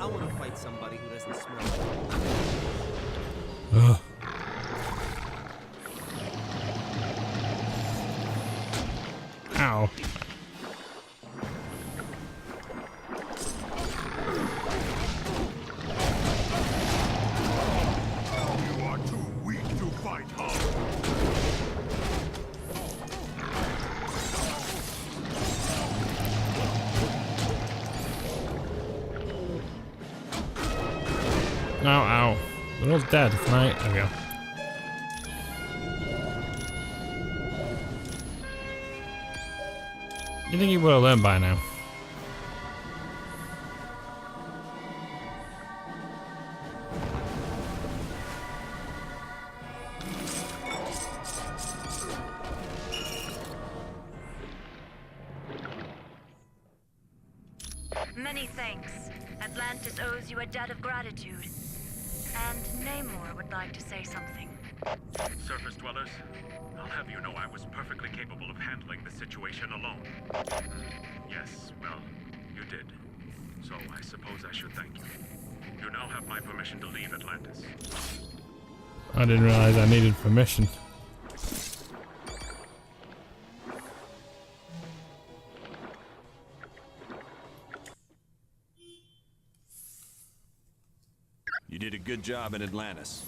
don't want to fight somebody who doesn't smell. Ugh. Ow. You are too weak to fight hard. Ow, ow. They're all dead. Can I? There we go. You think you would have learned by now? Many thanks. Atlantis owes you a debt of gratitude. And Namor would like to say something. Surface dwellers, I'll have you know I was perfectly capable of handling the situation alone. Yes, well, you did. So I suppose I should thank you. You now have my permission to leave Atlantis. I didn't realize I needed permission. You did a good job in Atlantis.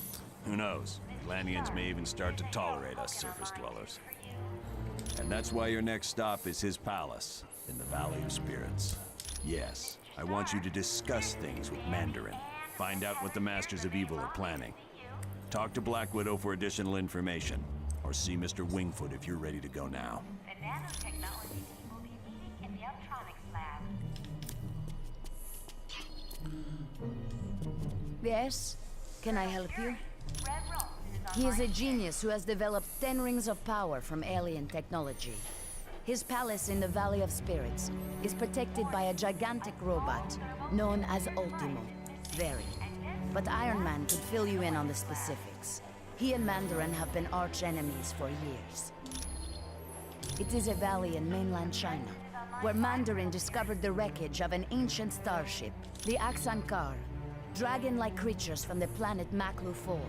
Who knows? Atlanteans may even start to tolerate us surface dwellers. And that's why your next stop is his palace in the Valley of Spirits. Yes, I want you to discuss things with Mandarin. Find out what the Masters of Evil are planning. Talk to Black Widow for additional information. Or see Mr. Wingfoot if you're ready to go now. The nanotechnology team will be meeting in the electronics lab. Yes? Can I help you? He is a genius who has developed 10 rings of power from alien technology. His palace in the Valley of Spirits is protected by a gigantic robot known as Ultimo. Very. But Iron Man could fill you in on the specifics. He and Mandarin have been arch enemies for years. It is a valley in mainland China, where Mandarin discovered the wreckage of an ancient starship, the Axankar, dragon-like creatures from the planet Maklu 4.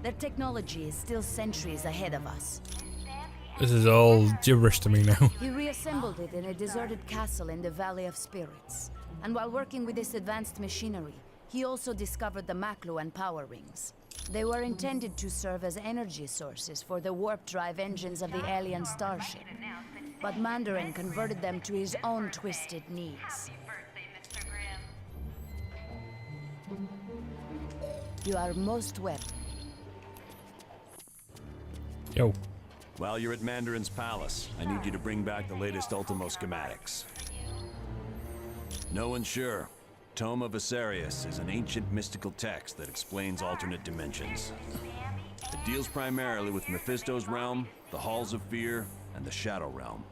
Their technology is still centuries ahead of us. This is all gibberish to me now. He reassembled it in a deserted castle in the Valley of Spirits. And while working with this advanced machinery, he also discovered the Maklu and power rings. They were intended to serve as energy sources for the warp drive engines of the alien starship. But Mandarin converted them to his own twisted needs. You are most welcome. Yo. While you're at Mandarin's palace, I need you to bring back the latest Ultimo schematics. No one's sure. Tome of Asarius is an ancient mystical text that explains alternate dimensions. It deals primarily with Mephisto's realm, the Halls of Fear, and the Shadow Realm.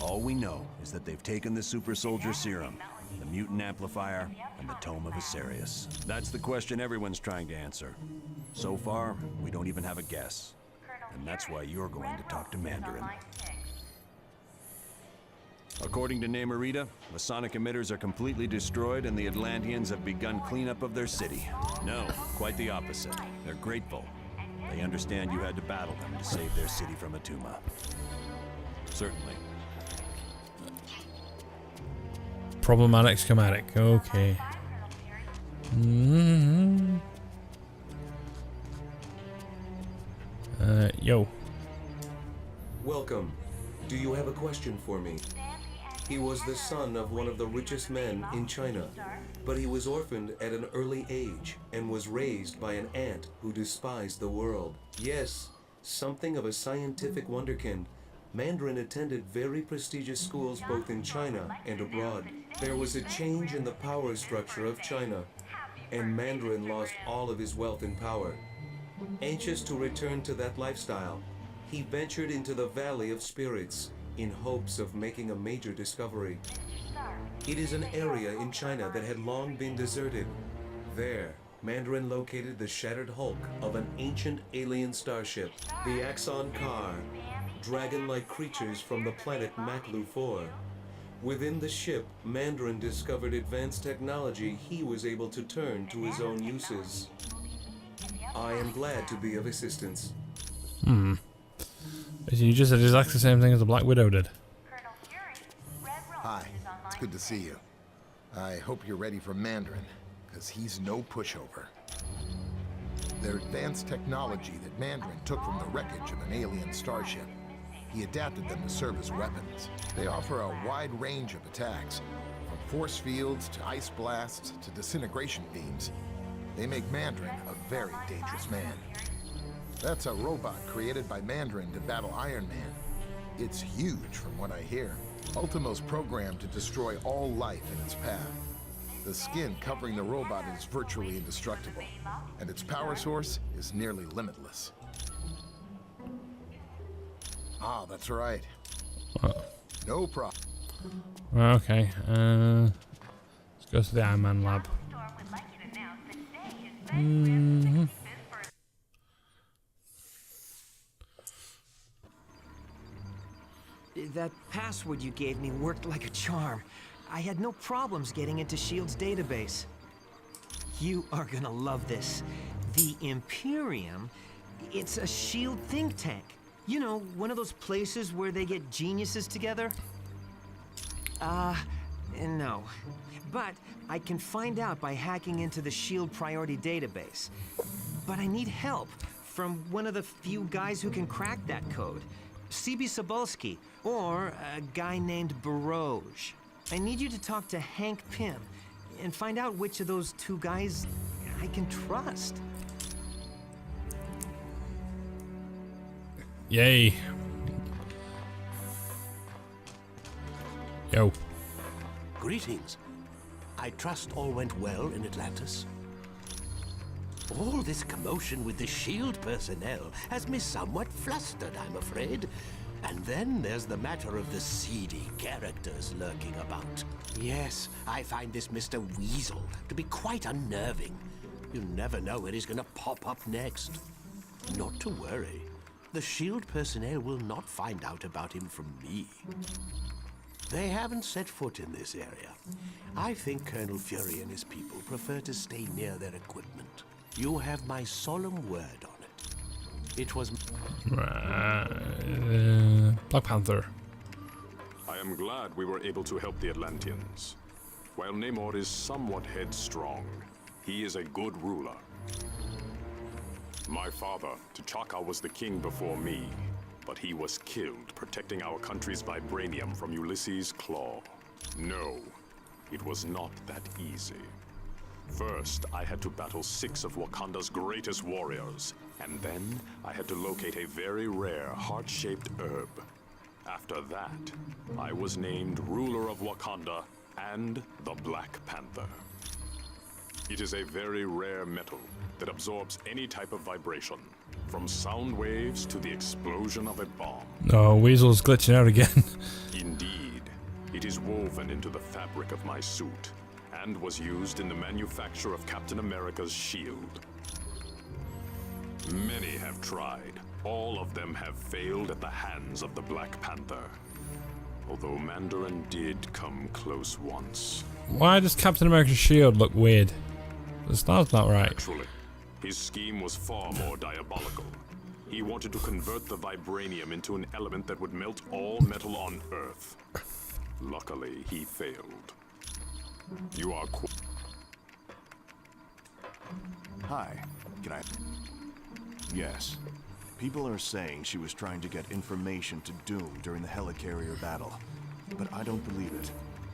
All we know is that they've taken the Super Soldier Serum, the Mutant Amplifier, and the Tome of Asarius. That's the question everyone's trying to answer. So far, we don't even have a guess. And that's why you're going to talk to Mandarin. According to Namorita, the sonic emitters are completely destroyed and the Atlanteans have begun cleanup of their city. No, quite the opposite. They're grateful. They understand you had to battle them to save their city from Atuma. Certainly. Problematic schematic. Okay. Yo. Welcome. Do you have a question for me? He was the son of one of the richest men in China, but he was orphaned at an early age and was raised by an aunt who despised the world. Yes, something of a scientific wonderkind. Mandarin attended very prestigious schools both in China and abroad. There was a change in the power structure of China, and Mandarin lost all of his wealth and power. Anxious to return to that lifestyle, he ventured into the Valley of Spirits in hopes of making a major discovery. It is an area in China that had long been deserted. There, Mandarin located the shattered hulk of an ancient alien starship, the Axankar, dragon-like creatures from the planet Maklu 4. Within the ship, Mandarin discovered advanced technology he was able to turn to his own uses. I am glad to be of assistance. You just said exactly the same thing as the Black Widow did. Hi, it's good to see you. I hope you're ready for Mandarin, because he's no pushover. They're advanced technology that Mandarin took from the wreckage of an alien starship. He adapted them to serve as weapons. They offer a wide range of attacks, from force fields to ice blasts to disintegration beams. They make Mandarin a very dangerous man. That's a robot created by Mandarin to battle Iron Man. It's huge from what I hear. Ultimo's programmed to destroy all life in its path. The skin covering the robot is virtually indestructible, and its power source is nearly limitless. Ah, that's right. No problem. Okay, let's go to the Iron Man lab. That password you gave me worked like a charm. I had no problems getting into S.H.I.E.L.D's database. You are gonna love this. The Imperium, it's a S.H.I.E.L.D. think tank. You know, one of those places where they get geniuses together? No. But I can find out by hacking into the S.H.I.E.L.D. priority database. But I need help from one of the few guys who can crack that code. C.B. Cebulski, or a guy named Baroge. I need you to talk to Hank Pym and find out which of those two guys I can trust. Yay. Yo. Greetings. I trust all went well in Atlantis. All this commotion with the S.H.I.E.L.D. personnel has me somewhat flustered, I'm afraid. And then there's the matter of the seedy characters lurking about. Yes, I find this Mr. Weasel to be quite unnerving. You never know where he's gonna pop up next. Not to worry. The S.H.I.E.L.D. personnel will not find out about him from me. They haven't set foot in this area. I think Colonel Fury and his people prefer to stay near their equipment. You have my solemn word on it. It was... Black Panther. I am glad we were able to help the Atlanteans. While Namor is somewhat headstrong, he is a good ruler. My father, T'Chaka, was the king before me, but he was killed protecting our country's vibranium from Ulysses' claw. No, it was not that easy. First, I had to battle 6 of Wakanda's greatest warriors, and then I had to locate a very rare heart-shaped herb. After that, I was named ruler of Wakanda and the Black Panther. It is a very rare metal that absorbs any type of vibration, from sound waves to the explosion of a bomb. Oh, Weasel's glitching out again. Indeed, it is woven into the fabric of my suit, and was used in the manufacture of Captain America's shield. Many have tried. All of them have failed at the hands of the Black Panther. Although Mandarin did come close once. Why does Captain America's shield look weird? The star's not right. Actually, his scheme was far more diabolical. He wanted to convert the vibranium into an element that would melt all metal on Earth. Luckily, he failed. You are Hi, can I... Yes. People are saying she was trying to get information to Doom during the helicarrier battle. But I don't believe it.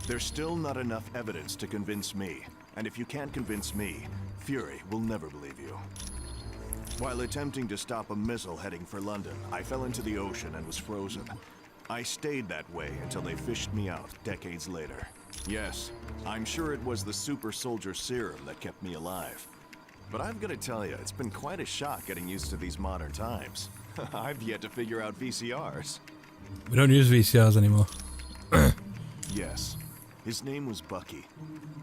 There's still not enough evidence to convince me. And if you can't convince me, Fury will never believe you. While attempting to stop a missile heading for London, I fell into the ocean and was frozen. I stayed that way until they fished me out decades later. Yes, I'm sure it was the super soldier serum that kept me alive. But I'm gonna tell you, it's been quite a shock getting used to these modern times. I've yet to figure out VCRs. We don't use VCRs anymore. Yes, his name was Bucky.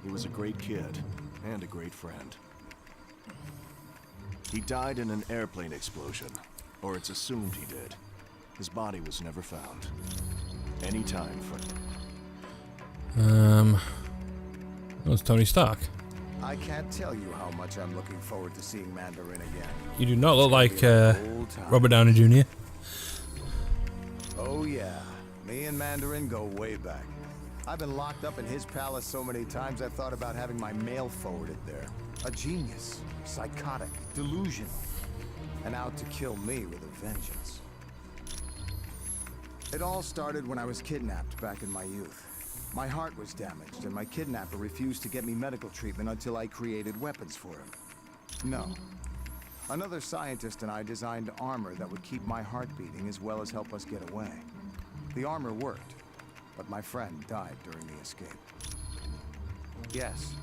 He was a great kid, and a great friend. He died in an airplane explosion, or it's assumed he did. His body was never found. Any time for... That was Tony Stark. I can't tell you how much I'm looking forward to seeing Mandarin again. You do not look like Robert Downey Jr. Oh yeah, me and Mandarin go way back. I've been locked up in his palace so many times I thought about having my mail forwarded there. A genius, psychotic, delusional, and out to kill me with a vengeance. It all started when I was kidnapped back in my youth. My heart was damaged, and my kidnapper refused to get me medical treatment until I created weapons for him. No. Another scientist and I designed armor that would keep my heart beating as well as help us get away. The armor worked, but my friend died during the escape. Yes.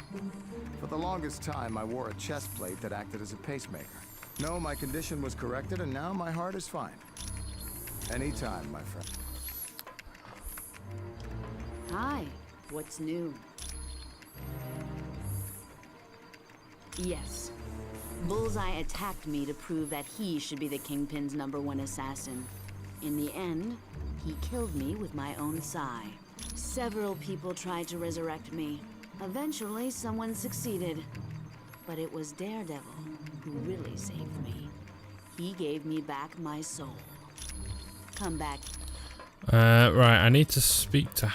For the longest time, I wore a chest plate that acted as a pacemaker. No, my condition was corrected, and now my heart is fine. Anytime, my friend. Hi, what's new? Yes. Bullseye attacked me to prove that he should be the Kingpin's #1 assassin. In the end, he killed me with my own S.H.I.E.L.D. Several people tried to resurrect me. Eventually, someone succeeded. But it was Daredevil who really saved me. He gave me back my soul. Come back. Right, I need to speak to...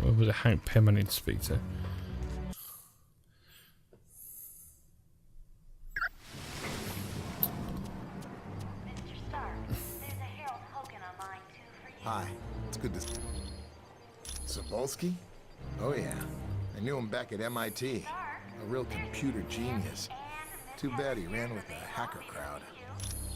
What was it, Hank Pym I need to speak to? Hi, it's good to... Sapolsky? Oh yeah, I knew him back at MIT. A real computer genius. Too bad he ran with the hacker crowd.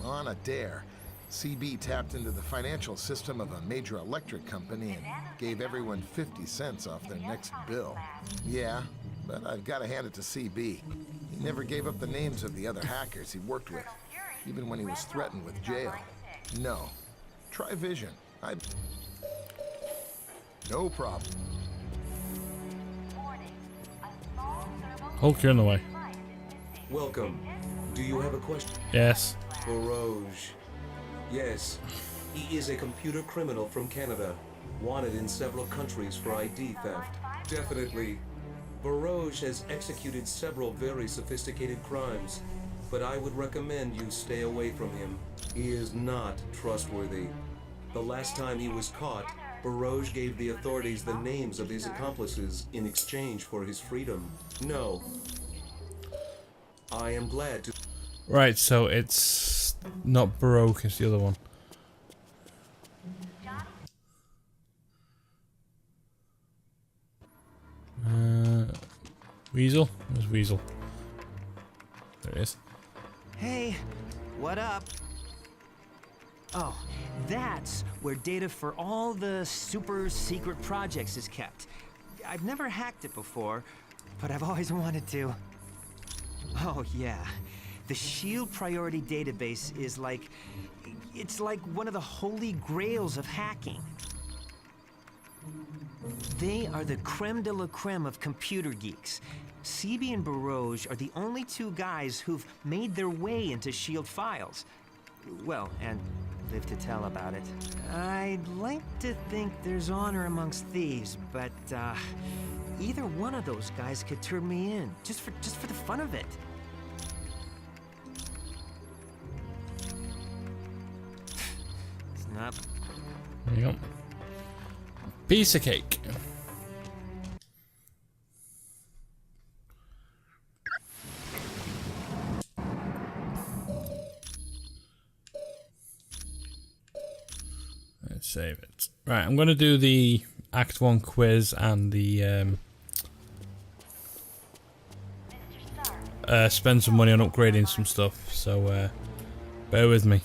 On a dare, CB tapped into the financial system of a major electric company and gave everyone 50 cents off their next bill. Yeah, but I've got to hand it to CB. He never gave up the names of the other hackers he worked with, even when he was threatened with jail. No. Try Vision. No problem. Hulk, you're in the way. Welcome. Do you have a question? Yes. Barouge. Yes. He is a computer criminal from Canada, wanted in several countries for ID theft. Definitely. Barouge has executed several very sophisticated crimes, but I would recommend you stay away from him. He is not trustworthy. The last time he was caught, Barouge gave the authorities the names of his accomplices in exchange for his freedom. No. I am glad to... Right, so it's not Baroque, it's the other one. Weasel? Where's Weasel? There it is. Hey, what up? Oh, that's where data for all the super secret projects is kept. I've never hacked it before, but I've always wanted to. Oh yeah, the S.H.I.E.L.D. priority database is like... It's like one of the holy grails of hacking. They are the creme de la creme of computer geeks. CB and Barouge are the only two guys who've made their way into S.H.I.E.L.D. files. Well, and live to tell about it. I'd like to think there's honor amongst thieves, but either one of those guys could turn me in, just for the fun of it. It's not. There you go. Piece of cake. Let's save it. Right, I'm going to do the Act 1 quiz and the spend some money on upgrading some stuff, so bear with me.